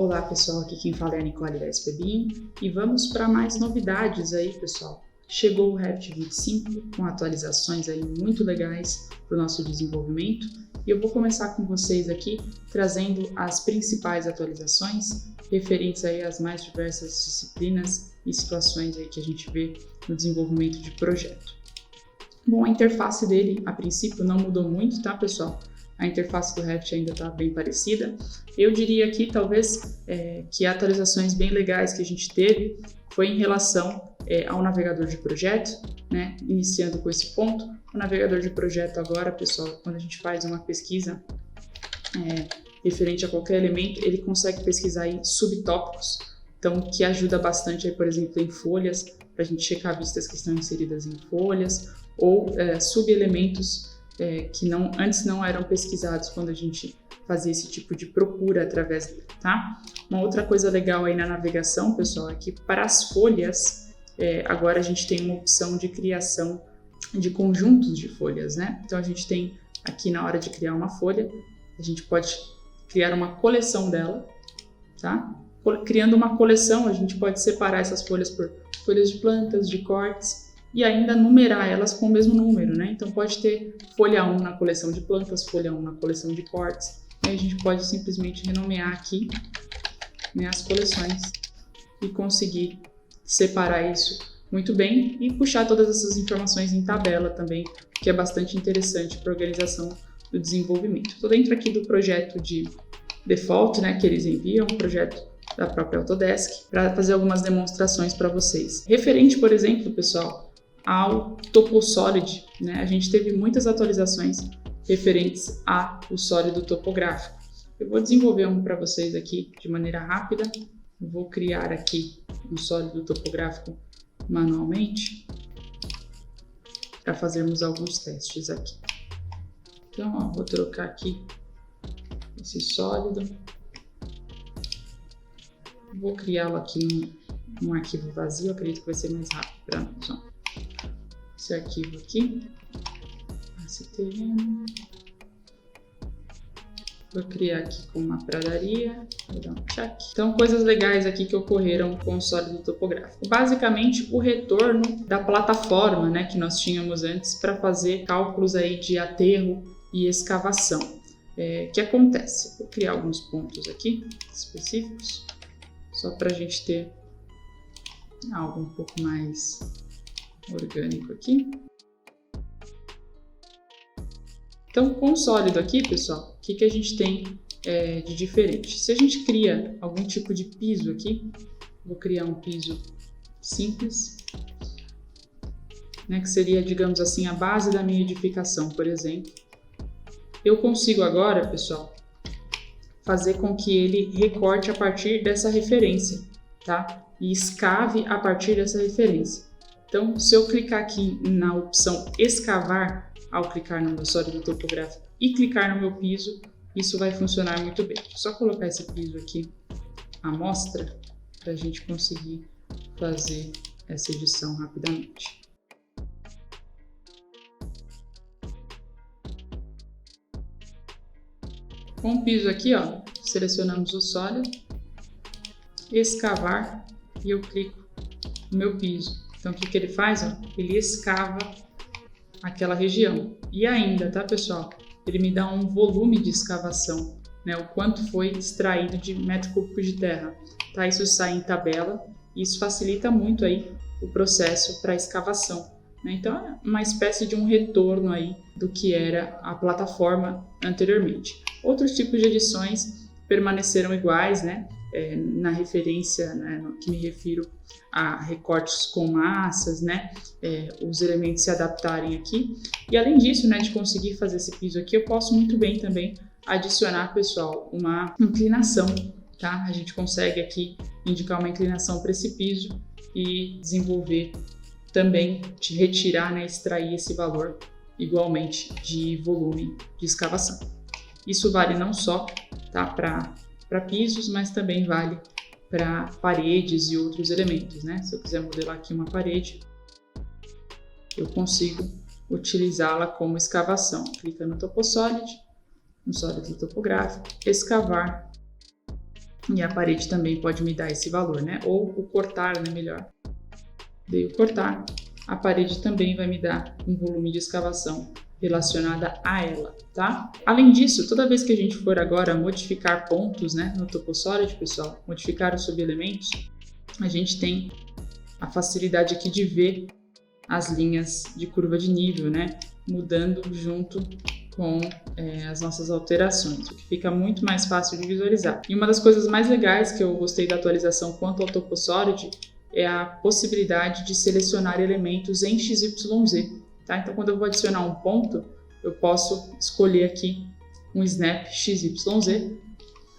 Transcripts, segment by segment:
Olá pessoal, aqui quem fala é a Nicole da SPBIM e vamos para mais novidades aí, pessoal. Chegou o Revit 25 com atualizações aí muito legais para o nosso desenvolvimento e eu vou começar com vocês aqui trazendo as principais atualizações referentes aí às mais diversas disciplinas e situações aí que a gente vê no desenvolvimento de projeto. Bom, a interface dele a princípio não mudou muito, tá pessoal? A interface do Revit ainda está bem parecida. Eu diria aqui, talvez, que atualizações bem legais que a gente teve foi em relação ao navegador de projeto, né? Iniciando com esse ponto. O navegador de projeto agora, pessoal, quando a gente faz uma pesquisa referente a qualquer elemento, ele consegue pesquisar em subtópicos, então que ajuda bastante, aí, por exemplo, em folhas, para a gente checar vistas que estão inseridas em folhas, ou subelementos que antes não eram pesquisados quando a gente fazia esse tipo de procura através dele, tá? Uma outra coisa legal aí na navegação, pessoal, é que para as folhas, agora a gente tem uma opção de criação de conjuntos de folhas, né? Então a gente tem aqui na hora de criar uma folha, a gente pode criar uma coleção dela, tá? Criando uma coleção, a gente pode separar essas folhas por folhas de plantas, de cortes, e ainda numerar elas com o mesmo número, né? Então pode ter folha 1 na coleção de plantas, folha 1 na coleção de cortes, e a gente pode simplesmente renomear aqui, né, as coleções e conseguir separar isso muito bem e puxar todas essas informações em tabela também, que é bastante interessante para a organização do desenvolvimento. Estou dentro aqui do projeto de default, né, que eles enviam, um projeto da própria Autodesk, para fazer algumas demonstrações para vocês. Referente, por exemplo, pessoal, ao TopoSolid, né? A gente teve muitas atualizações referentes ao sólido topográfico. Eu vou desenvolver um para vocês aqui de maneira rápida. Vou criar aqui um sólido topográfico manualmente para fazermos alguns testes aqui. Então, ó, vou trocar aqui esse sólido. Vou criá-lo aqui num arquivo vazio, acredito que vai ser mais rápido para nós. Ó. Esse arquivo aqui, esse terreno, vou criar aqui com uma pradaria, vou dar um check. Então, coisas legais aqui que ocorreram com o sólido topográfico. Basicamente, o retorno da plataforma, né, que nós tínhamos antes para fazer cálculos aí de aterro e escavação. Que acontece? Vou criar alguns pontos aqui específicos, só para a gente ter algo um pouco mais orgânico aqui. Então, com o sólido aqui, pessoal, o que a gente tem de diferente? Se a gente cria algum tipo de piso aqui, vou criar um piso simples, né, que seria, digamos assim, a base da minha edificação, por exemplo. Eu consigo agora, pessoal, fazer com que ele recorte a partir dessa referência, tá? E escave a partir dessa referência. Então, se eu clicar aqui na opção escavar, ao clicar no meu sólido topográfico e clicar no meu piso, isso vai funcionar muito bem. Só colocar esse piso aqui à mostra para a gente conseguir fazer essa edição rapidamente. Com o piso aqui, ó, selecionamos o sólido, escavar e eu clico no meu piso. Então, o que ele faz? Ó, ele escava aquela região. E ainda, tá, pessoal? Ele me dá um volume de escavação, né? O quanto foi extraído de metro cúbico de terra. Tá? Isso sai em tabela e isso facilita muito aí o processo para escavação. Né? Então, é uma espécie de um retorno aí do que era a plataforma anteriormente. Outros tipos de edições permaneceram iguais, né? Na referência, né, no que me refiro a recortes com massas, né, os elementos se adaptarem aqui. E além disso, né, de conseguir fazer esse piso aqui, eu posso muito bem também adicionar, pessoal, uma inclinação, tá? A gente consegue aqui indicar uma inclinação para esse piso e desenvolver também, de retirar, né, extrair esse valor igualmente de volume de escavação. Isso vale não só, tá, para pisos, mas também vale para paredes e outros elementos, né? Se eu quiser modelar aqui uma parede, eu consigo utilizá-la como escavação. Clica no TopoSolid, no sólido topográfico, escavar E a parede também pode me dar esse valor, né? Ou o cortar, né? Melhor. Dei o cortar, a parede também vai me dar um volume de escavação relacionada a ela, tá? Além disso, toda vez que a gente for agora modificar pontos, né, no TopoSolid, pessoal, modificar os subelementos, a gente tem a facilidade aqui de ver as linhas de curva de nível, né, mudando junto com as nossas alterações, o que fica muito mais fácil de visualizar. E uma das coisas mais legais que eu gostei da atualização quanto ao TopoSolid é a possibilidade de selecionar elementos em XYZ. Tá? Então, quando eu vou adicionar um ponto, eu posso escolher aqui um snap XYZ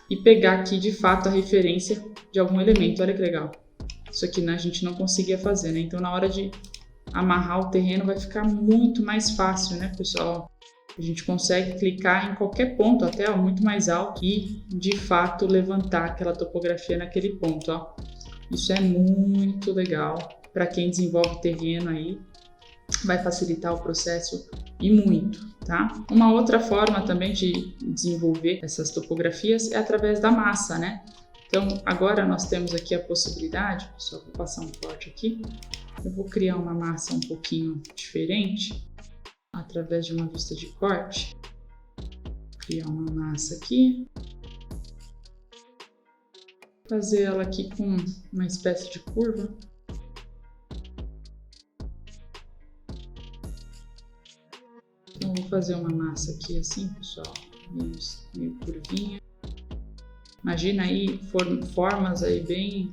e pegar aqui de fato a referência de algum elemento. Olha que legal. Isso aqui, né, a gente não conseguia fazer, né? Então, na hora de amarrar o terreno vai ficar muito mais fácil, né, pessoal? A gente consegue clicar em qualquer ponto, até ó, muito mais alto, e de fato levantar aquela topografia naquele ponto. Ó. Isso é muito legal para quem desenvolve terreno aí. Vai facilitar o processo e muito, tá? Uma outra forma também de desenvolver essas topografias é através da massa, né? Então, agora nós temos aqui a possibilidade, só vou passar um corte aqui, eu vou criar uma massa um pouquinho diferente, através de uma vista de corte, criar uma massa aqui, fazer ela aqui com uma espécie de curva. Então, vou fazer uma massa aqui assim, pessoal, meio curvinha. Imagina aí formas aí bem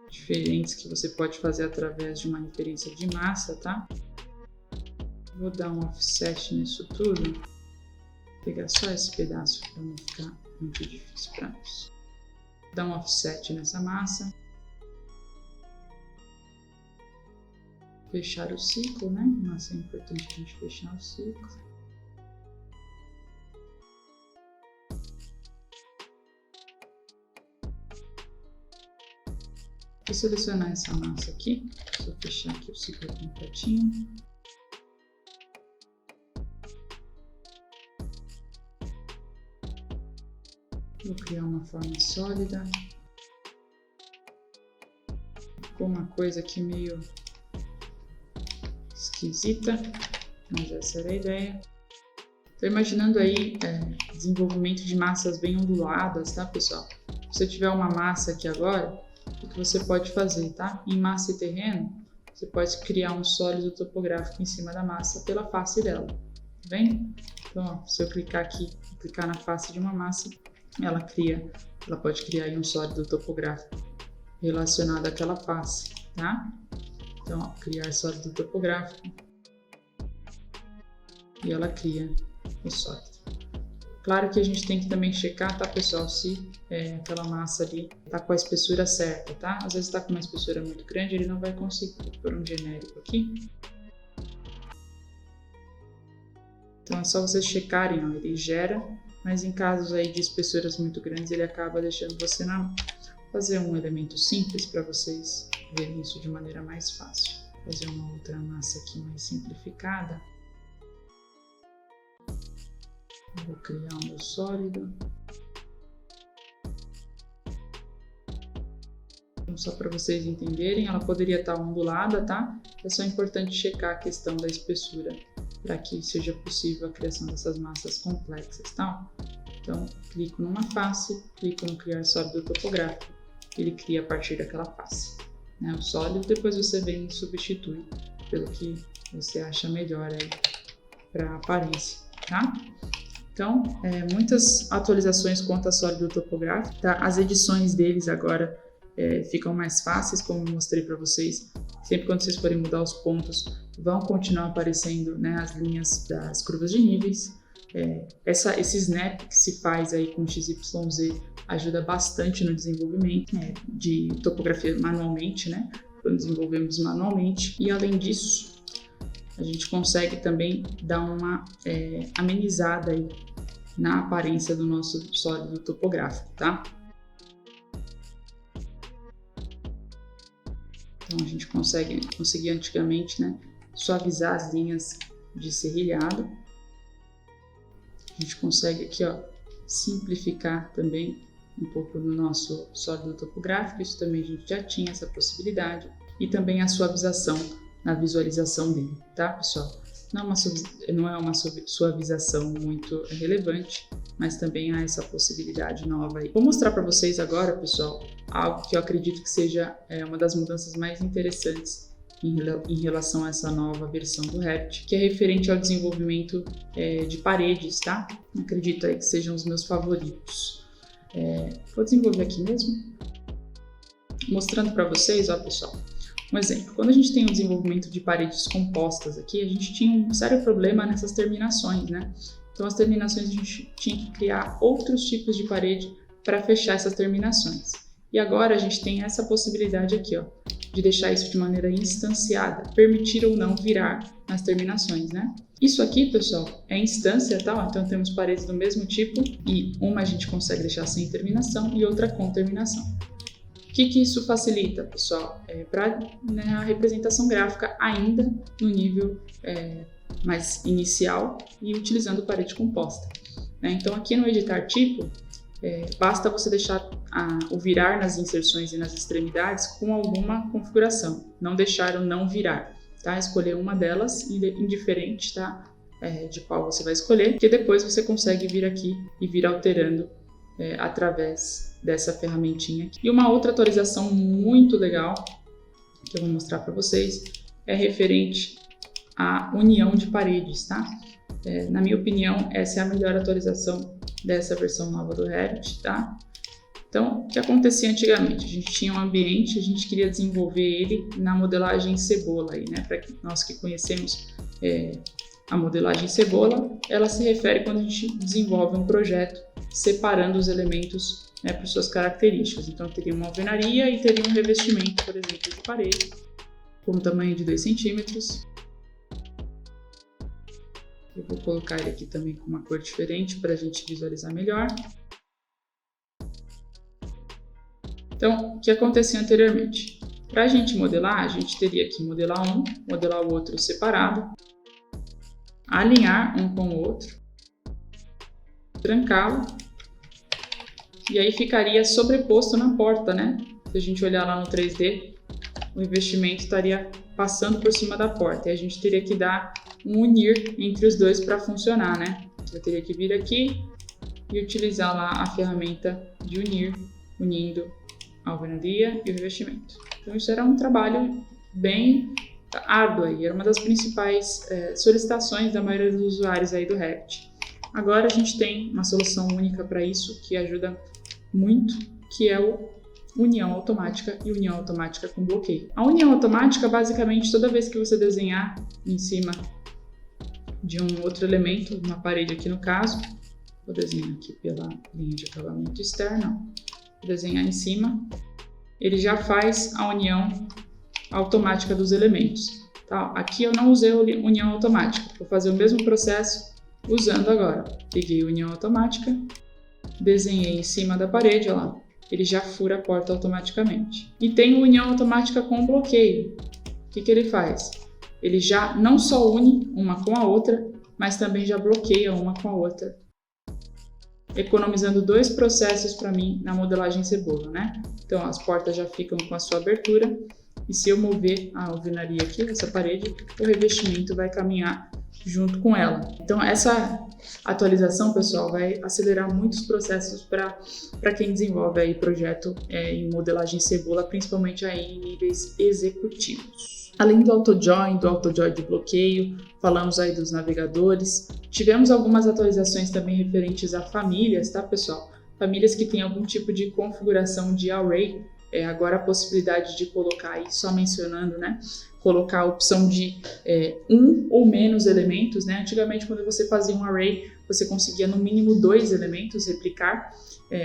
diferentes que você pode fazer através de uma referência de massa, tá? Vou dar um offset nisso tudo. Vou pegar só esse pedaço para não ficar muito difícil para nós. Dar um offset nessa massa. Fechar o ciclo, né? Massa é importante a gente fechar o ciclo. Vou selecionar essa massa aqui, só fechar aqui o ciclo completinho. Vou criar uma forma sólida. Ficou uma coisa aqui meio esquisita, mas essa era a ideia. Estou imaginando aí desenvolvimento de massas bem onduladas, tá, pessoal? Se você tiver uma massa aqui agora, o que você pode fazer, tá? Em massa e terreno, você pode criar um sólido topográfico em cima da massa pela face dela, tá vendo? Então, ó, se eu clicar aqui, clicar na face de uma massa, ela pode criar aí um sólido topográfico relacionado àquela face, tá? Então, ó, criar sólido topográfico e ela cria o sólido. Claro que a gente tem que também checar, tá, pessoal, se aquela massa ali tá com a espessura certa, tá? Às vezes tá com uma espessura muito grande, ele não vai conseguir. Vou pôr um genérico aqui. Então é só vocês checarem, ó, ele gera, mas em casos aí de espessuras muito grandes, ele acaba deixando você na mão. Vou fazer um elemento simples para vocês verem isso de maneira mais fácil. Vou fazer uma outra massa aqui mais simplificada. Vou criar o meu sólido. Então, só para vocês entenderem, ela poderia estar ondulada, tá? É só importante checar a questão da espessura para que seja possível a criação dessas massas complexas, tá? Então, clico numa face, clico no criar sólido topográfico, ele cria a partir daquela face, né? O sólido, depois você vem e substitui pelo que você acha melhor aí para a aparência, tá? Então, muitas atualizações quanto a sólido topográfico, tá? As edições deles agora ficam mais fáceis, como eu mostrei para vocês. Sempre quando vocês forem mudar os pontos, vão continuar aparecendo, né, as linhas das curvas de níveis. Esse snap que se faz aí com XYZ ajuda bastante no desenvolvimento de topografia manualmente, né? Quando desenvolvemos manualmente. E além disso, a gente consegue também dar uma amenizada aí na aparência do nosso sólido topográfico, tá? Então a gente conseguia antigamente, né, suavizar as linhas de serrilhado. A gente consegue aqui, ó, simplificar também um pouco no nosso sólido topográfico, isso também a gente já tinha essa possibilidade, e também a suavização na visualização dele, tá, pessoal? Não é uma suavização muito relevante, mas também há essa possibilidade nova aí. Vou mostrar para vocês agora, pessoal, algo que eu acredito que seja uma das mudanças mais interessantes em relação a essa nova versão do Revit, que é referente ao desenvolvimento de paredes, tá? Acredito aí que sejam os meus favoritos. Vou desenvolver aqui mesmo, mostrando para vocês, ó, pessoal. Um exemplo, quando a gente tem um desenvolvimento de paredes compostas aqui, a gente tinha um sério problema nessas terminações, né? Então, as terminações a gente tinha que criar outros tipos de parede para fechar essas terminações. E agora a gente tem essa possibilidade aqui, ó, de deixar isso de maneira instanciada, permitir ou não virar nas terminações, né? Isso aqui, pessoal, é instância, tá? Então, temos paredes do mesmo tipo e uma a gente consegue deixar sem terminação e outra com terminação. O que isso facilita, pessoal? Para a representação gráfica ainda no nível mais inicial e utilizando parede composta. Então, aqui no editar tipo, basta você deixar o virar nas inserções e nas extremidades com alguma configuração, não deixar o não virar, tá? Escolher uma delas, indiferente, tá? De qual você vai escolher, que depois você consegue vir aqui e vir alterando através dessa ferramentinha aqui. E uma outra atualização muito legal que eu vou mostrar para vocês é referente à união de paredes, tá? Na minha opinião, essa é a melhor atualização dessa versão nova do Revit, tá? Então, o que acontecia antigamente? A gente tinha um ambiente, a gente queria desenvolver ele na modelagem cebola aí, né? Para nós que conhecemos a modelagem cebola, ela se refere quando a gente desenvolve um projeto separando os elementos por suas características. Então, teria uma alvenaria e teria um revestimento, por exemplo, de parede, com um tamanho de 2 centímetros. Eu vou colocar ele aqui também com uma cor diferente para a gente visualizar melhor. Então, o que acontecia anteriormente? Para a gente modelar, a gente teria que modelar um, modelar o outro separado, alinhar um com o outro, trancá-lo, e aí ficaria sobreposto na porta, né? Se a gente olhar lá no 3D, o revestimento estaria passando por cima da porta, e a gente teria que dar um unir entre os dois para funcionar, né? Eu teria que vir aqui e utilizar lá a ferramenta de unir, unindo a alvenaria e o revestimento. Então isso era um trabalho bem árduo aí, era uma das principais solicitações da maioria dos usuários aí do Revit. Agora a gente tem uma solução única para isso, que ajuda muito, que é o união automática e união automática com bloqueio. A união automática, basicamente, toda vez que você desenhar em cima de um outro elemento, uma parede aqui no caso, vou desenhar aqui pela linha de acabamento externo, vou desenhar em cima, ele já faz a união automática dos elementos. Tá? Aqui eu não usei a união automática, vou fazer o mesmo processo usando agora. Peguei a união automática, desenhei em cima da parede, olha lá, ele já fura a porta automaticamente. E tem união automática com bloqueio. O que ele faz? Ele já não só une uma com a outra, mas também já bloqueia uma com a outra, economizando 2 processos para mim na modelagem cebola, né? Então as portas já ficam com a sua abertura, e se eu mover a alvenaria aqui, essa parede, o revestimento vai caminhar junto com ela. Então essa atualização, pessoal, vai acelerar muitos processos para quem desenvolve aí projeto em modelagem cebola, principalmente aí em níveis executivos. Além do AutoJoin de bloqueio, falamos aí dos navegadores. Tivemos algumas atualizações também referentes a famílias, tá, pessoal? Famílias que têm algum tipo de configuração de array, agora a possibilidade de colocar aí, só mencionando, né? Colocar a opção de um ou menos elementos, né? Antigamente, quando você fazia um array, você conseguia no mínimo 2 elementos replicar.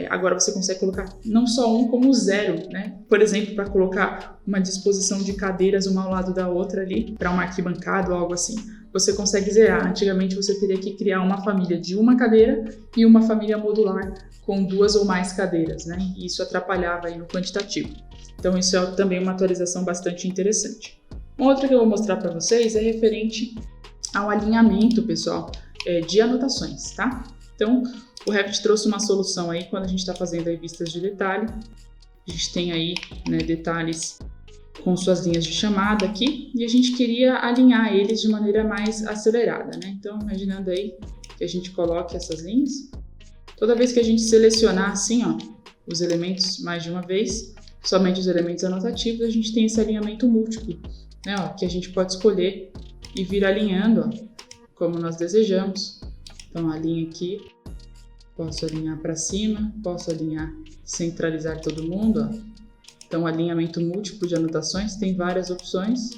Agora você consegue colocar não só um, como 0, né? Por exemplo, para colocar uma disposição de cadeiras uma ao lado da outra ali, para uma arquibancada ou algo assim. Você consegue zerar. Antigamente você teria que criar uma família de uma cadeira e uma família modular com 2 ou mais cadeiras, né? E isso atrapalhava aí no quantitativo. Então isso é também uma atualização bastante interessante. Outra que eu vou mostrar para vocês é referente ao alinhamento, pessoal, de anotações, tá? Então, o Revit trouxe uma solução aí quando a gente está fazendo aí vistas de detalhe. A gente tem aí, né, detalhes com suas linhas de chamada aqui e a gente queria alinhar eles de maneira mais acelerada, né? Então, imaginando aí que a gente coloque essas linhas. Toda vez que a gente selecionar assim, ó, os elementos mais de uma vez, somente os elementos anotativos, a gente tem esse alinhamento múltiplo, né, ó, que a gente pode escolher e vir alinhando, ó, como nós desejamos. Então, a linha aqui, posso alinhar para cima, posso alinhar, centralizar todo mundo, ó. Então, alinhamento múltiplo de anotações tem várias opções.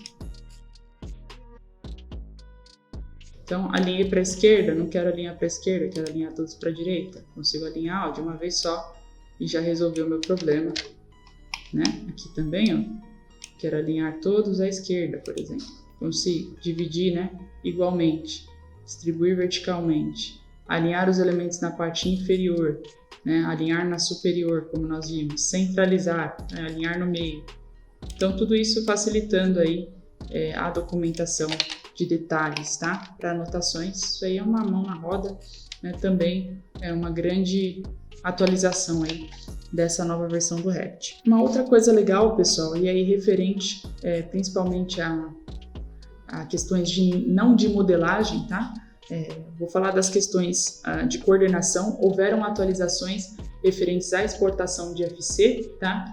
Então, alinhei para a esquerda, não quero alinhar para a esquerda, quero alinhar todos para a direita. Consigo alinhar, ó, de uma vez só e já resolveu o meu problema, né? Aqui também, ó, quero alinhar todos à esquerda, por exemplo. Consigo dividir, né, igualmente, distribuir verticalmente, alinhar os elementos na parte inferior, né, alinhar na superior, como nós vimos, centralizar, né, alinhar no meio. Então, tudo isso facilitando aí a documentação de detalhes, tá? Para anotações, isso aí é uma mão na roda, né? Também é uma grande atualização aí dessa nova versão do Revit. Uma outra coisa legal, pessoal, e aí referente principalmente a questões não de modelagem, tá? Vou falar das questões de coordenação. Houveram atualizações referentes à exportação de FC, tá?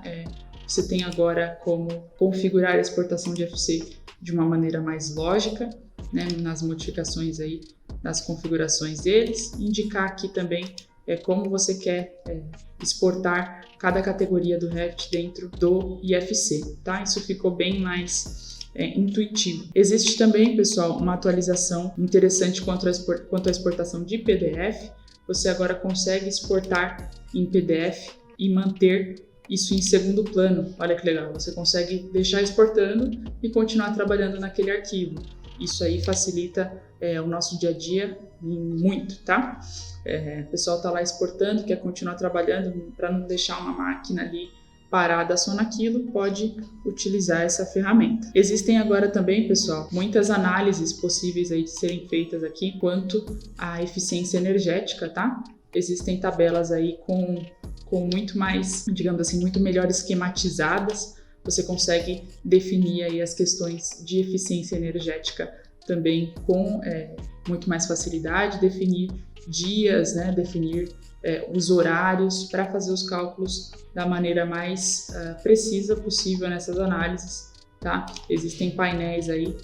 Você tem agora como configurar a exportação de FC de uma maneira mais lógica, né, nas modificações aí das configurações deles. Indicar aqui também como você quer exportar cada categoria do Revit dentro do IFC, tá? Isso ficou bem mais intuitivo. Existe também, pessoal, uma atualização interessante quanto à exportação de PDF. Você agora consegue exportar em PDF e manter isso em segundo plano. Olha que legal, você consegue deixar exportando e continuar trabalhando naquele arquivo. Isso aí facilita o nosso dia a dia muito, tá? O pessoal está lá exportando, quer continuar trabalhando para não deixar uma máquina ali parada só naquilo, pode utilizar essa ferramenta. Existem agora também, pessoal, muitas análises possíveis aí de serem feitas aqui quanto à eficiência energética, tá? Existem tabelas aí com muito mais, digamos assim, muito melhor esquematizadas. Você consegue definir aí as questões de eficiência energética também com muito mais facilidade, definir dias, né, definir os horários para fazer os cálculos da maneira mais precisa possível nessas análises, tá? Existem painéis aí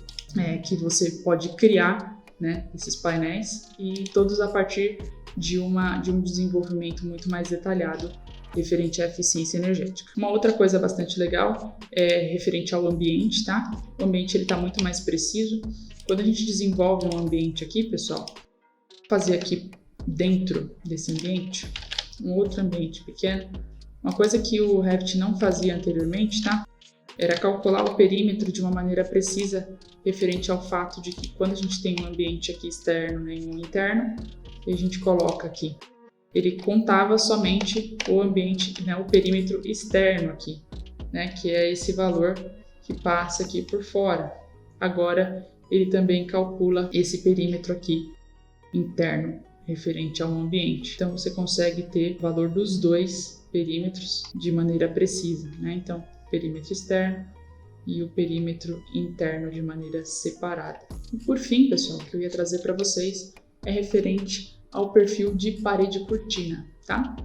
que você pode criar, né, esses painéis, e todos a partir de um desenvolvimento muito mais detalhado referente à eficiência energética. Uma outra coisa bastante legal é referente ao ambiente, tá? O ambiente ele está muito mais preciso. Quando a gente desenvolve um ambiente aqui, pessoal, vou fazer aqui dentro desse ambiente um outro ambiente pequeno. Uma coisa que o Revit não fazia anteriormente, tá? Era calcular o perímetro de uma maneira precisa referente ao fato de que quando a gente tem um ambiente aqui externo, né, e um interno, e a gente coloca aqui, ele contava somente o ambiente, né, o perímetro externo aqui, né, que é esse valor que passa aqui por fora. Agora, ele também calcula esse perímetro aqui interno, referente ao ambiente. Então, você consegue ter o valor dos dois perímetros de maneira precisa, né? Então, perímetro externo e o perímetro interno de maneira separada. E por fim, pessoal, o que eu ia trazer para vocês é referente ao perfil de parede cortina, tá?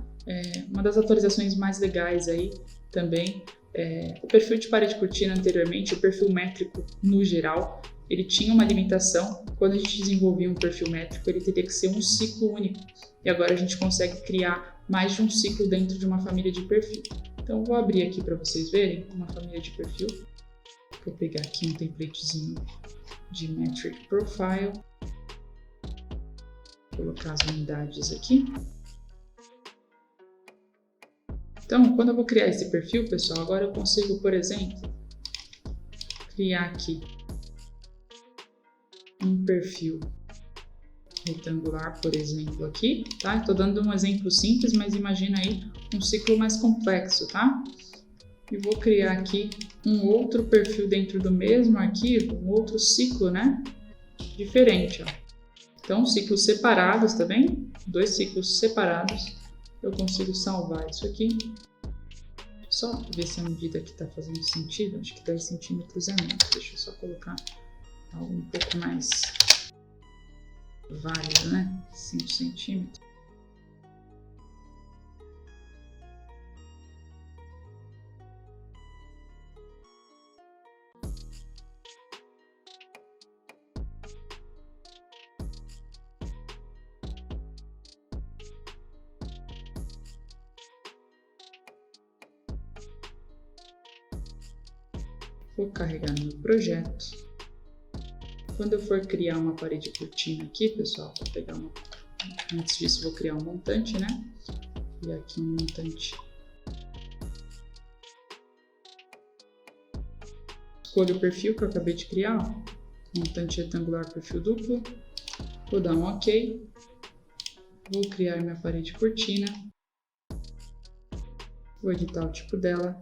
Uma das atualizações mais legais aí também o perfil de parede cortina anteriormente, o perfil métrico no geral, ele tinha uma limitação. Quando a gente desenvolvia um perfil métrico, ele teria que ser um ciclo único, e agora a gente consegue criar mais de um ciclo dentro de uma família de perfil. Então, eu vou abrir aqui para vocês verem uma família de perfil. Vou pegar aqui um templatezinho de Metric Profile, colocar as unidades aqui. Então, quando eu vou criar esse perfil, pessoal, agora eu consigo, por exemplo, criar aqui um perfil retangular, por exemplo, aqui, tá? Estou dando um exemplo simples, mas imagina aí um ciclo mais complexo, tá? E vou criar aqui um outro perfil dentro do mesmo arquivo, um outro ciclo, né? Diferente, ó. Então, ciclos separados, tá bem? 2 ciclos separados, eu consigo salvar isso aqui. Só ver se a medida aqui está fazendo sentido. Acho que 10 centímetros é muito. Deixa eu só colocar algo um pouco mais válido, né? 5 centímetros. Vou carregar no meu projeto. Quando eu for criar uma parede cortina aqui, pessoal, vou pegar uma... Antes disso, vou criar um montante, né? E aqui um montante. Escolho o perfil que eu acabei de criar, ó. Montante retangular, perfil duplo. Vou dar um OK. Vou criar minha parede cortina. Vou editar o tipo dela.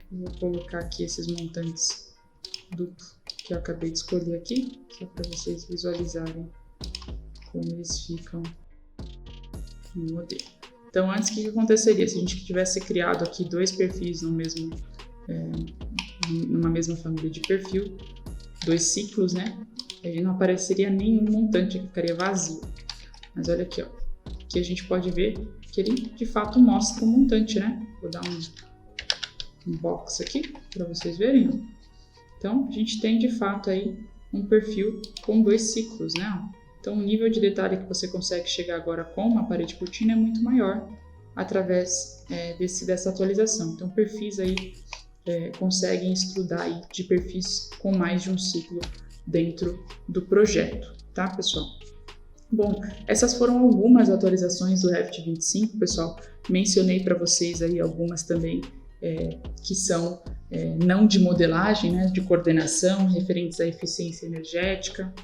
Vou colocar aqui esses montantes duplos que eu acabei de escolher aqui, só para vocês visualizarem como eles ficam no modelo. Então, antes, o que aconteceria? Se a gente tivesse criado aqui 2 perfis numa mesma família de perfil, 2 ciclos, né? Aí não apareceria nenhum montante, ficaria vazio. Mas olha aqui, ó. Aqui a gente pode ver que ele de fato mostra o montante, né? Vou dar um box aqui para vocês verem, ó. Então, a gente tem de fato aí um perfil com 2 ciclos, né? Então, o nível de detalhe que você consegue chegar agora com uma parede cortina é muito maior através dessa atualização. Então, perfis aí conseguem estudar aí de perfis com mais de um ciclo dentro do projeto, tá, pessoal? Bom, essas foram algumas atualizações do Revit 25, pessoal. Mencionei para vocês aí algumas também que são não de modelagem, né, de coordenação, referentes à eficiência energética,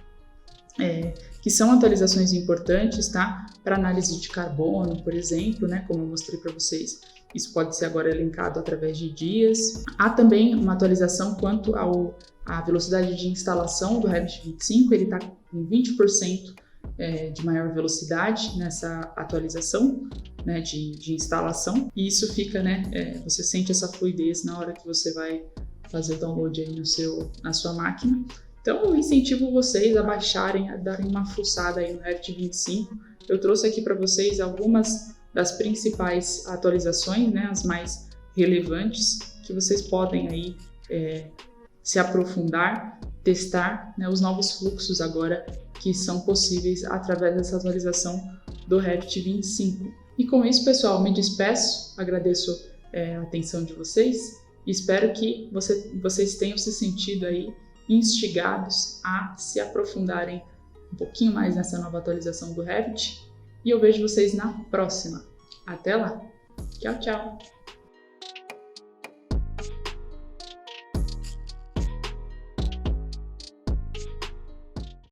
que são atualizações importantes, tá? Para análise de carbono, por exemplo, né, como eu mostrei para vocês, isso pode ser agora elencado através de dias. Há também uma atualização quanto à velocidade de instalação do Revit 25, ele está com 20% de maior velocidade nessa atualização, né, de instalação, e isso fica, né, você sente essa fluidez na hora que você vai fazer o download aí na sua máquina. Então eu incentivo vocês a baixarem, a darem uma fuçada aí no Revit 25. Eu trouxe aqui para vocês algumas das principais atualizações, né, as mais relevantes, que vocês podem aí se aprofundar, testar, né, os novos fluxos agora que são possíveis através dessa atualização do Revit 25. E com isso, pessoal, me despeço, agradeço a atenção de vocês e espero que vocês tenham se sentido aí instigados a se aprofundarem um pouquinho mais nessa nova atualização do Revit e eu vejo vocês na próxima. Até lá! Tchau, tchau!